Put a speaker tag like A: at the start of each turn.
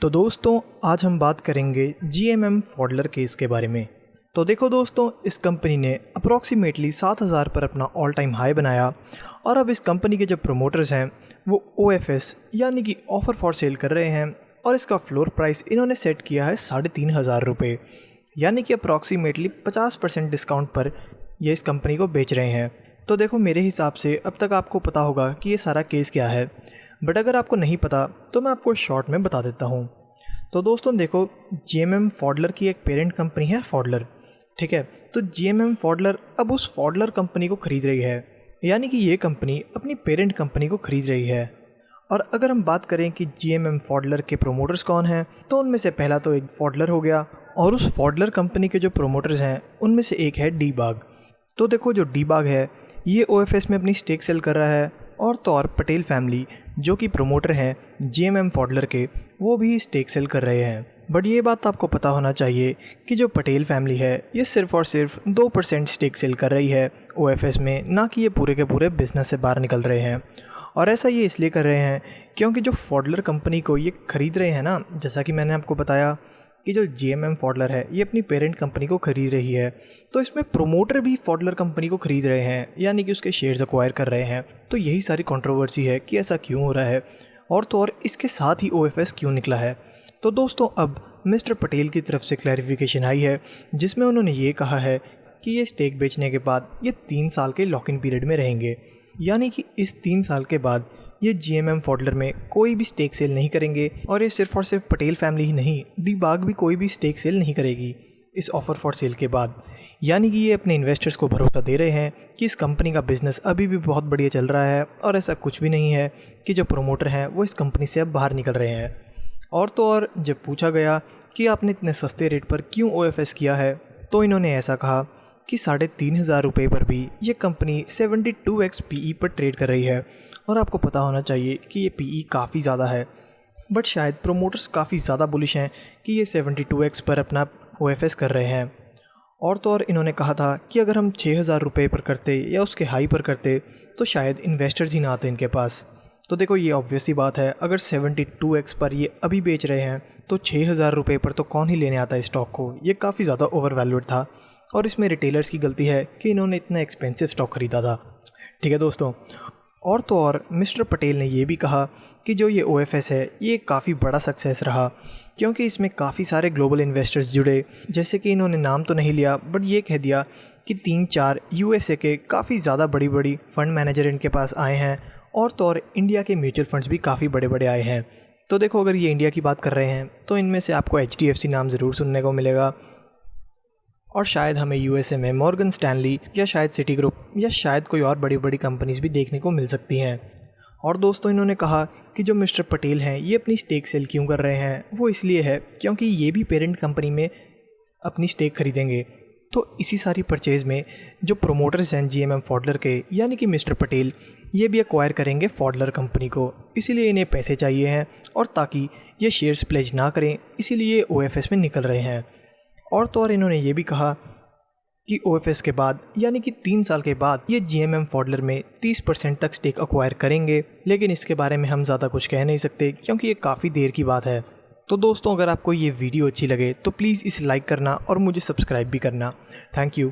A: तो दोस्तों आज हम बात करेंगे जीएमएम फॉडलर केस के बारे में। तो देखो दोस्तों, इस कंपनी ने अप्रॉक्सीमेटली 7,000 पर अपना ऑल टाइम हाई बनाया और अब इस कंपनी के जो प्रमोटर्स हैं वो OFS यानी कि ऑफ़र फॉर सेल कर रहे हैं और इसका फ्लोर प्राइस इन्होंने सेट किया है 3,500 रुपये, यानी कि अप्रॉक्सीमेटली 50% डिस्काउंट पर ये इस कंपनी को बेच रहे हैं। तो देखो, मेरे हिसाब से अब तक आपको पता होगा कि ये सारा केस क्या है, बट अगर आपको नहीं पता तो मैं आपको शॉर्ट में बता देता हूँ। तो दोस्तों देखो, जीएमएम फॉडलर की एक पेरेंट कंपनी है फॉडलर, ठीक है। तो जीएमएम फॉडलर अब उस फॉडलर कंपनी को ख़रीद रही है, यानी कि ये कंपनी अपनी पेरेंट कंपनी को ख़रीद रही है। और अगर हम बात करें कि जीएमएम फॉडलर के प्रोमोटर्स कौन हैं, तो उनमें से पहला तो एक फॉडलर हो गया और उस फॉडलर कंपनी के जो प्रोमोटर्स हैं उनमें से एक है डी बाग। तो देखो, जो डी बाग है ये OFS में अपनी स्टेक सेल कर रहा है और तो और पटेल फैमिली जो कि प्रमोटर हैं जीएमएम फॉडलर के, वो भी स्टेक सेल कर रहे हैं। बट ये बात आपको पता होना चाहिए कि जो पटेल फैमिली है ये सिर्फ और सिर्फ 2% स्टेक सेल कर रही है OFS में, ना कि ये पूरे के पूरे बिजनेस से बाहर निकल रहे हैं। और ऐसा ये इसलिए कर रहे हैं क्योंकि जो फॉडलर कंपनी को ये ख़रीद रहे हैं ना, जैसा कि मैंने आपको बताया कि जो जीएमएम फॉडलर है ये अपनी पेरेंट कंपनी को ख़रीद रही है, तो इसमें प्रोमोटर भी फॉडलर कंपनी को ख़रीद रहे हैं, यानी कि उसके शेयर्स एक्वायर कर रहे हैं। तो यही सारी कंट्रोवर्सी है कि ऐसा क्यों हो रहा है और तो और इसके साथ ही OFS क्यों निकला है। तो दोस्तों, अब मिस्टर पटेल की तरफ से क्लैरिफिकेशन आई है जिसमें उन्होंने ये कहा है कि ये स्टेक बेचने के बाद ये 3 साल के लॉक इन पीरियड में रहेंगे, यानी कि इस 3 साल के बाद ये जीएमएम फॉडलर में कोई भी स्टेक सेल नहीं करेंगे। और ये सिर्फ और सिर्फ पटेल फैमिली ही नहीं, डी बाग भी कोई भी स्टेक सेल नहीं करेगी इस ऑफ़र फॉर सेल के बाद। यानी कि ये अपने इन्वेस्टर्स को भरोसा दे रहे हैं कि इस कंपनी का बिज़नेस अभी भी बहुत बढ़िया चल रहा है और ऐसा कुछ भी नहीं है कि जो प्रोमोटर हैं वो इस कंपनी से अब बाहर निकल रहे हैं। और तो और जब पूछा गया कि आपने इतने सस्ते रेट पर क्यों OFS किया है, तो इन्होंने ऐसा कहा कि 3,500 रुपये पर भी ये कंपनी 72x PE पर ट्रेड कर रही है। और आपको पता होना चाहिए कि ये PE काफ़ी ज़्यादा है, बट शायद प्रोमोटर्स काफ़ी ज़्यादा बुलिश हैं कि ये 72x पर अपना OFS कर रहे हैं। और तो और इन्होंने कहा था कि अगर हम 6,000 रुपये पर करते या उसके हाई पर करते तो शायद इन्वेस्टर्स ही ना आते इनके पास। तो देखो, ये ऑब्वियस सी बात है, अगर 72x पर ये अभी बेच रहे हैं तो 6,000 रुपये पर तो कौन ही लेने आता है स्टॉक को। ये काफ़ी ज़्यादा ओवर वैल्यूड था और इसमें रिटेलर्स की गलती है कि इन्होंने इतना एक्सपेंसिव स्टॉक ख़रीदा था, ठीक है दोस्तों। और तो और मिस्टर पटेल ने ये भी कहा कि जो ये OFS है ये काफ़ी बड़ा सक्सेस रहा, क्योंकि इसमें काफ़ी सारे ग्लोबल इन्वेस्टर्स जुड़े। जैसे कि इन्होंने नाम तो नहीं लिया, बट ये कह दिया कि 3-4 USA के काफ़ी ज़्यादा बड़ी बड़ी फ़ंड मैनेजर इनके पास आए हैं और तो और इंडिया के म्यूचुअल फंड्स भी काफ़ी बड़े बड़े आए हैं। तो देखो, अगर ये इंडिया की बात कर रहे हैं तो इनमें से आपको HDFC नाम ज़रूर सुनने को मिलेगा और शायद हमें USA में मॉर्गन स्टैनली या शायद सिटी ग्रुप या शायद कोई और बड़ी बड़ी कंपनीज़ भी देखने को मिल सकती हैं। और दोस्तों, इन्होंने कहा कि जो मिस्टर पटेल हैं ये अपनी स्टेक सेल क्यों कर रहे हैं, वो इसलिए है क्योंकि ये भी पेरेंट कंपनी में अपनी स्टेक खरीदेंगे। तो इसी सारी परचेज़ में जो प्रोमोटर्स हैं जीएमएम फॉडलर के, यानी कि मिस्टर पटेल, ये भी एक्वायर करेंगे फॉडलर कंपनी को। इसीलिए इन्हें पैसे चाहिए हैं और ताकि ये शेयर्स प्लेज ना करें, इसीलिए OFS में निकल रहे हैं। और तो और इन्होंने ये भी कहा कि OFS के बाद, यानी कि 3 साल के बाद, ये जीएमएम फॉडलर में 30% तक स्टेक एक्वायर करेंगे। लेकिन इसके बारे में हम ज़्यादा कुछ कह नहीं सकते क्योंकि ये काफ़ी देर की बात है। तो दोस्तों, अगर आपको ये वीडियो अच्छी लगे तो प्लीज़ इसे लाइक करना और मुझे सब्सक्राइब भी करना। Thank you.